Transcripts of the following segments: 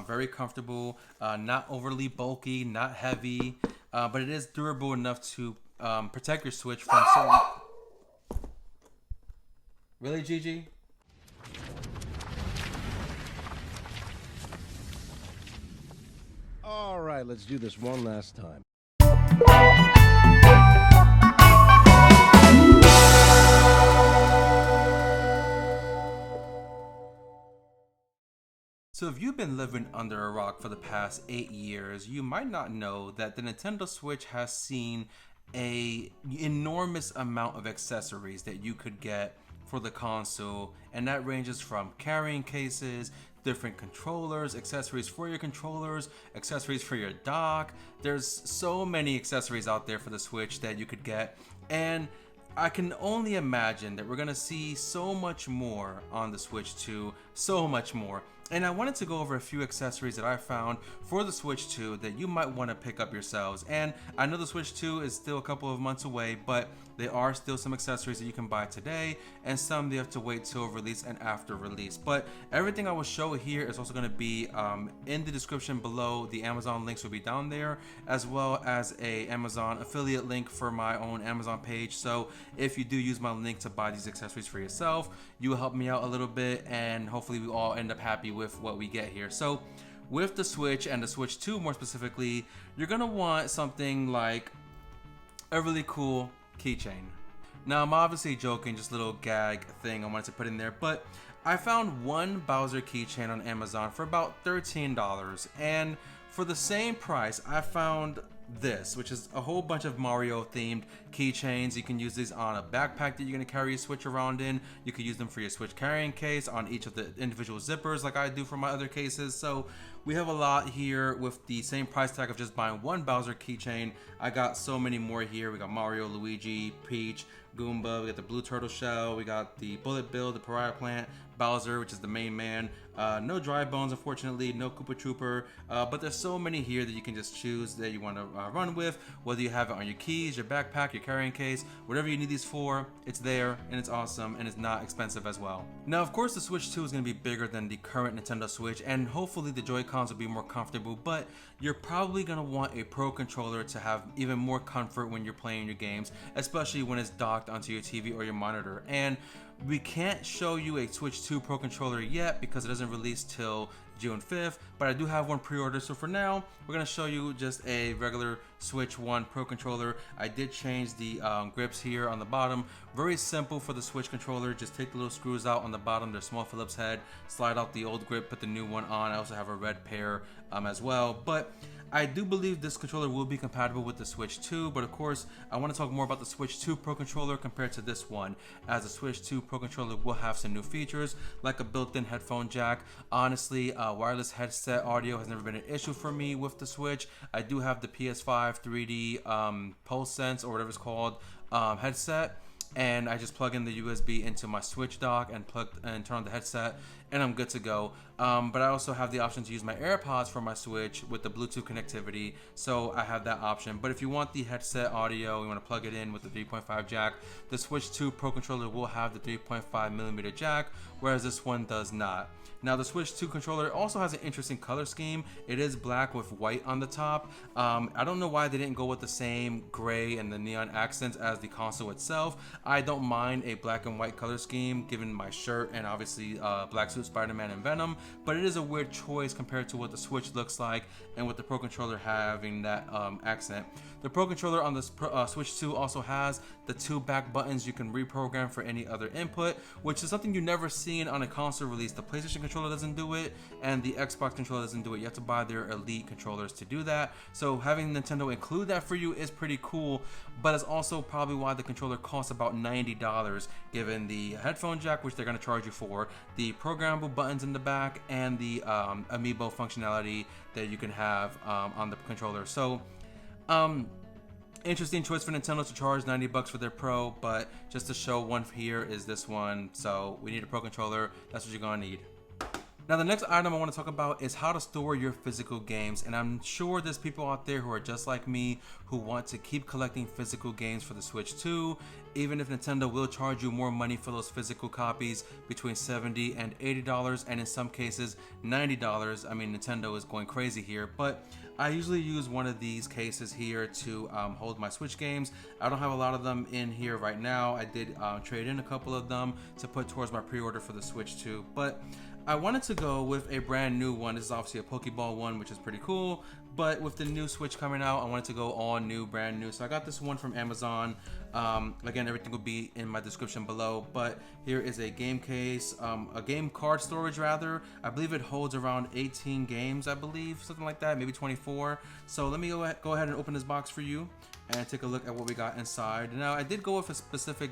Very comfortable, not overly bulky, not heavy, but it is durable enough to protect your Switch from certain... Really, Gigi? All right, let's do this one last time. So if you've been living under a rock for the past 8 years, you might not know that the Nintendo Switch has seen a enormous amount of accessories that you could get for the console, and that ranges from carrying cases, different controllers, accessories for your controllers, accessories for your dock. There's so many accessories out there for the Switch that you could get, and I can only imagine that we're gonna see so much more on the Switch 2, so much more. And I wanted to go over a few accessories that I found for the Switch 2 that you might want to pick up yourselves. And I know the Switch 2 is still a couple of months away, but there are still some accessories that you can buy today, and some you have to wait till release and after release. But everything I will show here is also going to be in the description below. The Amazon links will be down there, as well as a Amazon affiliate link for my own Amazon page. So if you do use my link to buy these accessories for yourself, you will help me out a little bit, and hopefully we all end up happy with what we get here. So with the Switch, and the Switch 2 more specifically, you're gonna want something like a really cool keychain. Now I'm obviously joking, just a little gag thing I wanted to put in there, but I found one Bowser keychain on Amazon for about $13, and for the same price I found this, which is a whole bunch of Mario themed keychains. You can use these on a backpack that you're going to carry your Switch around in. You could use them for your Switch carrying case, on each of the individual zippers like I do for my other cases. So we have a lot here with the same price tag of just buying one Bowser keychain. I got so many more here. We got Mario, Luigi, Peach, Goomba, we got the blue turtle shell, we got the Bullet Bill, the Pariah Plant, Bowser, which is the main man. No Dry Bones, unfortunately, no Koopa Trooper, but there's so many here that you can just choose that you want to run with, whether you have it on your keys, your backpack, your carrying case, whatever you need these for, it's there, and it's awesome, and it's not expensive as well. Now, of course, the Switch 2 is going to be bigger than the current Nintendo Switch, and hopefully the Joy-Cons will be more comfortable, but you're probably going to want a Pro Controller to have even more comfort when you're playing your games, especially when it's docked onto your TV or your monitor. And we can't show you a Switch 2 Pro Controller yet because it doesn't release till June 5th, but I do have one pre-order. So for now, we're going to show you just a regular Switch 1 Pro Controller. I did change the grips here on the bottom. Very simple for the Switch controller. Just take the little screws out on the bottom. There's small Phillips head. Slide out the old grip, put the new one on. I also have a red pair as well. But I do believe this controller will be compatible with the Switch 2, but of course, I want to talk more about the Switch 2 Pro Controller compared to this one, as the Switch 2 Pro Controller will have some new features, like a built-in headphone jack. Honestly, wireless headset audio has never been an issue for me with the Switch. I do have the PS5 3D Pulse Sense, or whatever it's called, headset, and I just plug in the USB into my Switch dock and turn on the headset, and I'm good to go. But I also have the option to use my AirPods for my Switch with the Bluetooth connectivity, so I have that option. But if you want the headset audio, you want to plug it in with the 3.5 jack, the Switch 2 Pro Controller will have the 3.5mm jack, whereas this one does not. Now, the Switch 2 controller also has an interesting color scheme. It is black with white on the top. I don't know why they didn't go with the same gray and the neon accents as the console itself. I don't mind a black and white color scheme given my shirt and obviously Black Suit Spider-Man and Venom, but it is a weird choice compared to what the Switch looks like and with the Pro Controller having that accent. The Pro Controller on the Switch 2 also has the 2 back buttons you can reprogram for any other input, which is something you've never seen on a console release. The PlayStation controller doesn't do it, and the Xbox controller doesn't do it. You have to buy their Elite controllers to do that. So having Nintendo include that for you is pretty cool, but it's also probably why the controller costs about $90, given the headphone jack, which they're going to charge you for, the programmable buttons in the back, and the amiibo functionality that you can have on the controller. So interesting choice for Nintendo to charge $90 for their Pro, but just to show one here is this one. So we need a Pro Controller. That's what you're gonna need. Now, the next item I want to talk about is how to store your physical games. And I'm sure there's people out there who are just like me who want to keep collecting physical games for the Switch 2, even if Nintendo will charge you more money for those physical copies, between $70 and $80, and in some cases $90. I mean, Nintendo is going crazy here, but I usually use one of these cases here to hold my Switch games. I don't have a lot of them in here right now. I did trade in a couple of them to put towards my pre-order for the Switch 2, but I wanted to go with a brand new one. This is obviously a Pokeball one, which is pretty cool, but with the new Switch coming out, I wanted to go all new, brand new. So I got this one from Amazon. Again, everything will be in my description below, but here is a game case, a game card storage rather. I believe it holds around 18 games, I believe, something like that, maybe 24. So let me go ahead and open this box for you and take a look at what we got inside. Now, I did go with a specific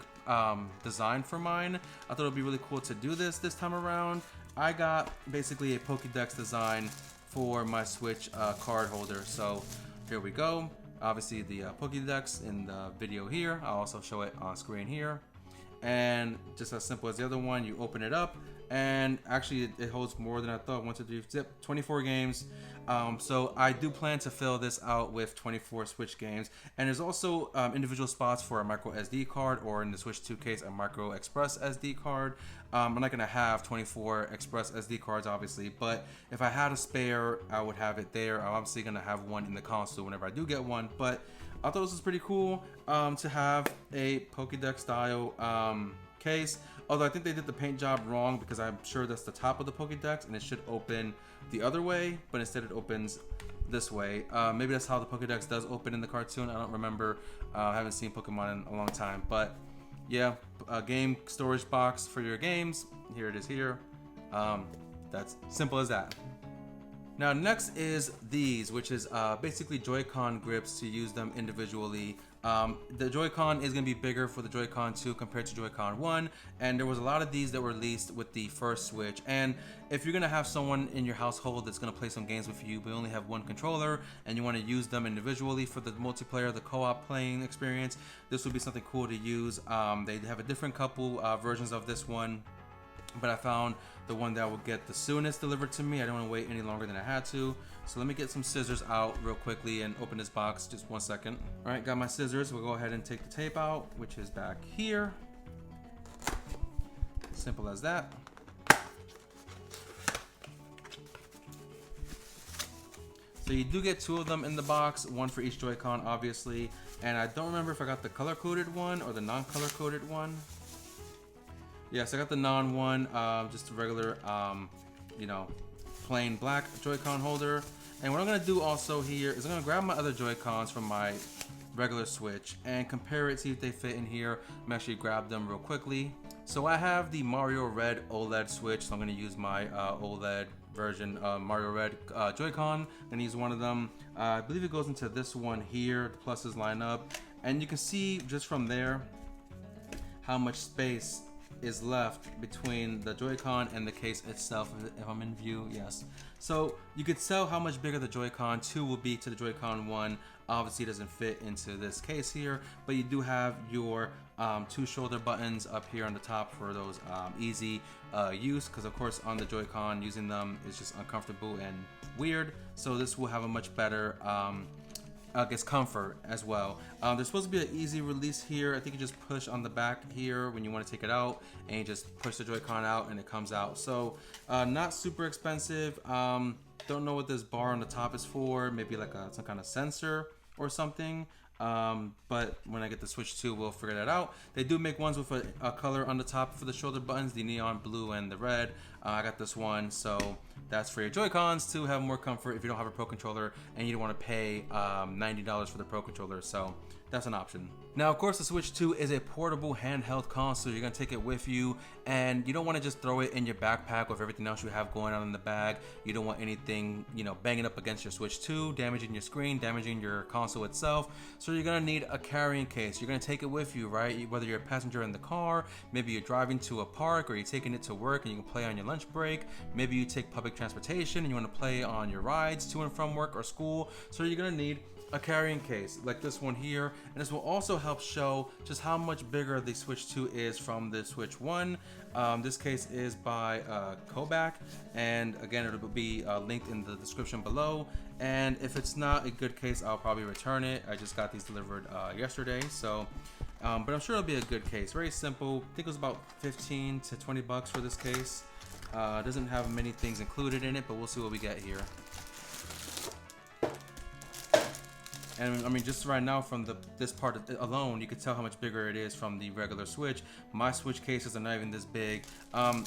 design for mine. I thought it would be really cool to do this time around. I got basically a Pokédex design for my Switch card holder. So here we go. Obviously the Pokédex in the video here. I'll also show it on screen here. And just as simple as the other one, you open it up and actually it holds more than I thought. 1, 2, 3, zip, 24 games. So I do plan to fill this out with 24 Switch games, and there's also individual spots for a micro SD card, or in the Switch 2 case, a micro express SD card. I'm not gonna have 24 express SD cards obviously, but if I had a spare, I would have it there. I'm obviously gonna have one in the console whenever I do get one, but I thought this was pretty cool to have a Pokédex style case. Although I think they did the paint job wrong, because I'm sure that's the top of the Pokédex and it should open the other way, but instead it opens this way. Maybe that's how the Pokédex does open in the cartoon. I don't remember. I haven't seen Pokemon in a long time, but yeah, a game storage box for your games. Here it is here. That's simple as that. Now next is these, which is basically Joy-Con grips to use them individually. The Joy-Con is going to be bigger for the Joy-Con 2 compared to Joy-Con 1, and there was a lot of these that were released with the first Switch. And if you're going to have someone in your household that's going to play some games with you, but only have one controller, and you want to use them individually for the multiplayer, the co-op playing experience, this would be something cool to use. They have a different couple versions of this one, but I found the one that would get the soonest delivered to me. I don't want to wait any longer than I had to. So let me get some scissors out real quickly and open this box. Just 1 second. All right, got my scissors. We'll go ahead and take the tape out, which is back here. Simple as that. So you do get 2 of them in the box, one for each Joy-Con, obviously. And I don't remember if I got the color-coded one or the non-color-coded one. Yes, I got the non one, just a regular, you know, plain black Joy-Con holder. And what I'm gonna do also here is I'm gonna grab my other Joy-Cons from my regular Switch and compare it, see if they fit in here. I'm actually grab them real quickly. So I have the Mario Red OLED Switch, so I'm gonna use my OLED version Mario Red Joy-Con. I'm gonna use one of them. I believe it goes into this one here. The pluses line up, and you can see just from there how much space is left between the Joy-Con and the case itself. If I'm in view, yes. So you could tell how much bigger the Joy-Con 2 will be to the Joy-Con 1. Obviously it doesn't fit into this case here, but you do have your 2 shoulder buttons up here on the top for those easy use, because of course on the Joy-Con using them is just uncomfortable and weird. So this will have a much better I guess comfort as well. There's supposed to be an easy release here. I think you just push on the back here when you want to take it out, and you just push the Joy-Con out and it comes out. So not super expensive. Don't know what this bar on the top is for. Maybe like some kind of sensor or something. But when I get the Switch 2, we'll figure that out. They do make ones with a color on the top for the shoulder buttons, the neon blue and the red. I got this one, so that's for your Joy-Cons to have more comfort if you don't have a Pro Controller and you don't want to pay $90 for the Pro Controller, so that's an option. Now, of course, the Switch 2 is a portable handheld console. You're going to take it with you, and you don't want to just throw it in your backpack with everything else you have going on in the bag. You don't want anything, you know, banging up against your Switch 2, damaging your screen, damaging your console itself. So you're going to need a carrying case. You're going to take it with you, right? Whether you're a passenger in the car, maybe you're driving to a park, or you're taking it to work and you can play on your lunch break. Maybe you take public transportation and you want to play on your rides to and from work or school. So you're going to need a carrying case like this one here, and this will also help show just how much bigger the Switch 2 is from the Switch 1. This case is by Kodak, and again, it'll be linked in the description below. And if it's not a good case, I'll probably return it. I just got these delivered yesterday, so but I'm sure it'll be a good case. Very simple. I think it was about 15 to 20 bucks for this case. Doesn't have many things included in it, but we'll see what we get here. And I mean, just right now from this part alone, you can tell how much bigger it is from the regular Switch. My Switch cases are not even this big.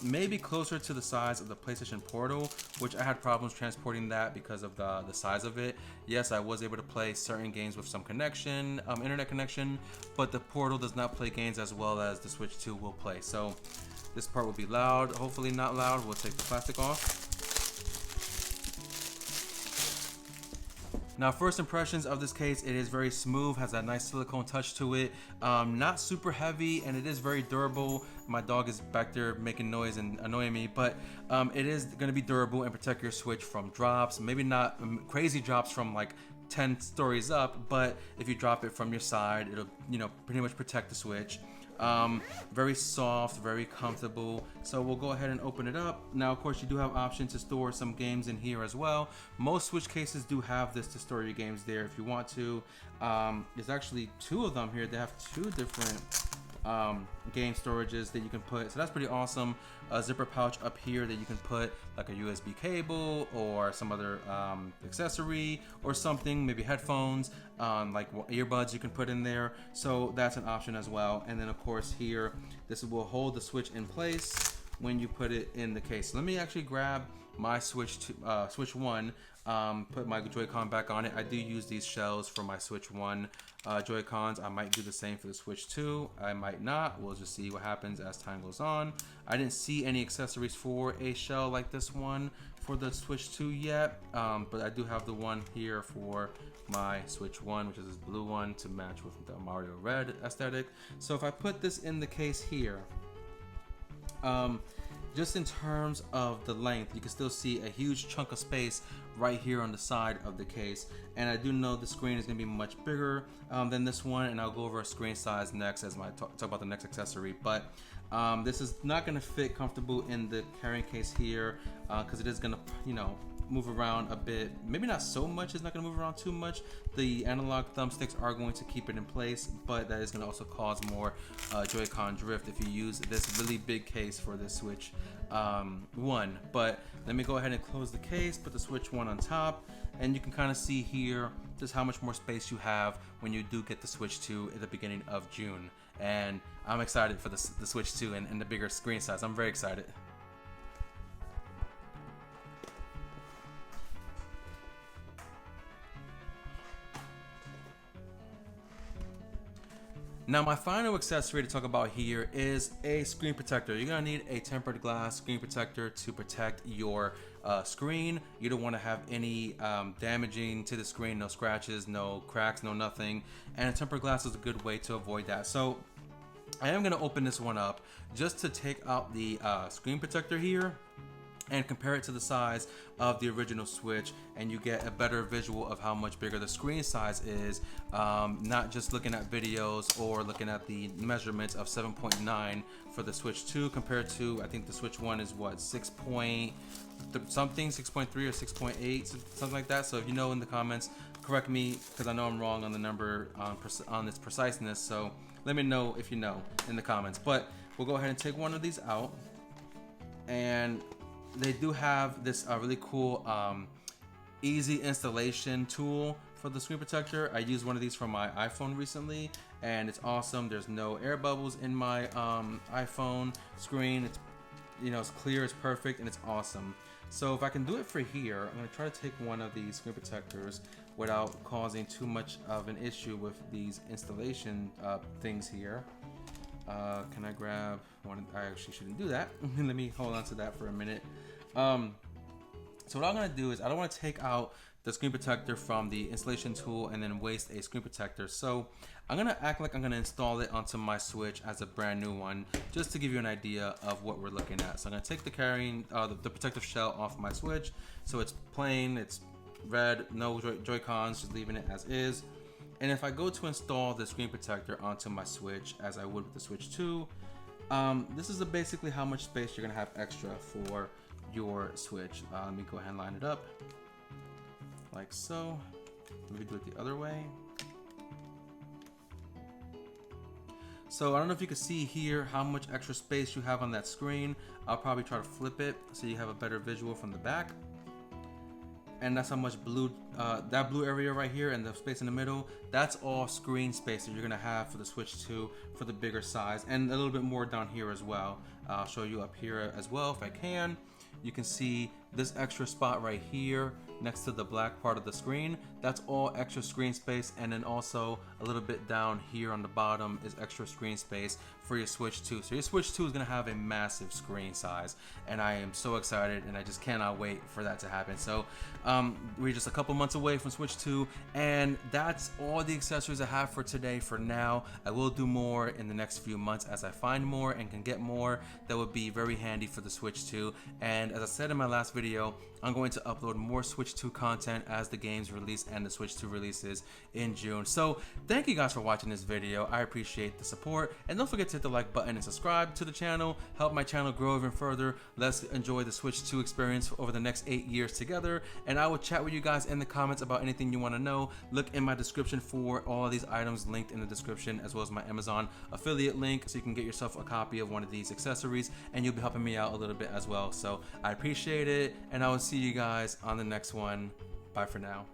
Maybe closer to the size of the PlayStation Portal, which I had problems transporting that because of the size of it. Yes, I was able to play certain games with some connection, internet connection, but the Portal does not play games as well as the Switch 2 will play. So this part will be loud, hopefully not loud. We'll take the plastic off. Now, first impressions of this case, it is very smooth, has that nice silicone touch to it, not super heavy, and it is very durable. My dog is back there making noise and annoying me, but it is going to be durable and protect your Switch from drops. Maybe not crazy drops from like 10 stories up, but if you drop it from your side, it'll, you know, pretty much protect the Switch. Very soft, very comfortable. So we'll go ahead and open it up. Now, of course, you do have option to store some games in here as well. Most Switch cases do have this to store your games there if you want to. There's actually two of them here. They have two different game storages that you can put, so that's pretty awesome. A zipper pouch up here that you can put like a USB cable or some other accessory or something, maybe headphones, like earbuds you can put in there, so that's an option as well. And then of course here, this will hold the Switch in place when you put it in the case. So let me actually grab my Switch 1, put my Joy-Con back on it. I do use these shells for my Switch 1 Joy-Cons. I might do the same for the Switch 2. I might not. We'll just see what happens as time goes on. I didn't see any accessories for a shell like this one for the Switch 2 yet, but I do have the one here for my Switch 1, which is this blue one to match with the Mario Red aesthetic. So if I put this in the case here, just in terms of the length, you can still see a huge chunk of space right here on the side of the case. And I do know the screen is going to be much bigger than this one, and I'll go over a screen size next as I talk about the next accessory. But this is not going to fit comfortable in the carrying case here because it is going to, you know, move around a bit. Maybe not so much. It's not going to move around too much. The analog thumbsticks are going to keep it in place, but that is going to also cause more Joy-Con drift if you use this really big case for this Switch 1. But let me go ahead and close the case, put the Switch 1 on top, and you can kind of see here just how much more space you have when you do get the Switch 2 at the beginning of June. And I'm excited for the Switch 2 and the bigger screen size. I'm very excited. Now, my final accessory to talk about here is a screen protector. You're gonna need a tempered glass screen protector to protect your screen. You don't want to have any damaging to the screen, no scratches, no cracks, no nothing. And a tempered glass is a good way to avoid that. So I am gonna open this one up just to take out the screen protector here and compare it to the size of the original Switch, and you get a better visual of how much bigger the screen size is, not just looking at videos or looking at the measurements of 7.9 for the Switch 2 compared to, I think the Switch 1 is what, 6 point something, 6.3 or 6.8, something like that. So if you know in the comments, correct me, because I know I'm wrong on the number on its preciseness, so let me know if you know in the comments. But we'll go ahead and take one of these out, and they do have this really cool easy installation tool for the screen protector. I used one of these for my iPhone recently, and it's awesome. There's no air bubbles in my iPhone screen. It's, you know, it's clear, it's perfect, and it's awesome. So if I can do it for here, I'm gonna try to take one of these screen protectors without causing too much of an issue with these installation things here. Can I grab one? I actually shouldn't do that. Let me hold on to that for a minute. So what I'm gonna do is, I don't want to take out the screen protector from the installation tool and then waste a screen protector. So I'm gonna act like I'm gonna install it onto my Switch as a brand new one, just to give you an idea of what we're looking at. So I'm gonna take the protective shell off my Switch, so it's plain, it's red, no Joy-Cons, just leaving it as is. And if I go to install the screen protector onto my Switch, as I would with the Switch 2, this is basically how much space you're gonna have extra for your Switch. Let me go ahead and line it up like so. Let me do it the other way. So I don't know if you can see here how much extra space you have on that screen. I'll probably try to flip it so you have a better visual from the back. And that's how much blue, that blue area right here and the space in the middle, that's all screen space that you're gonna have for the Switch 2 for the bigger size, and a little bit more down here as well. I'll show you up here as well if I can. You can see this extra spot right here next to the black part of the screen. That's all extra screen space, and then also a little bit down here on the bottom is extra screen space for your Switch 2. So your Switch 2 is gonna have a massive screen size, and I am so excited, and I just cannot wait for that to happen. So we're just a couple months away from Switch 2, and that's all the accessories I have for today for now. I will do more in the next few months as I find more and can get more that would be very handy for the Switch 2. And as I said in my last video, I'm going to upload more Switch 2 content as the games release and the Switch 2 releases in June. So thank you guys for watching this video. I appreciate the support, and don't forget to hit the like button and subscribe to the channel. Help my channel grow even further. Let's enjoy the Switch 2 experience over the next 8 years together, and I will chat with you guys in the comments about anything you want to know. Look in my description for all of these items linked in the description, as well as my Amazon affiliate link, so you can get yourself a copy of one of these accessories, and you'll be helping me out a little bit as well. So I appreciate it, and I will see you guys on the next one. Bye for now.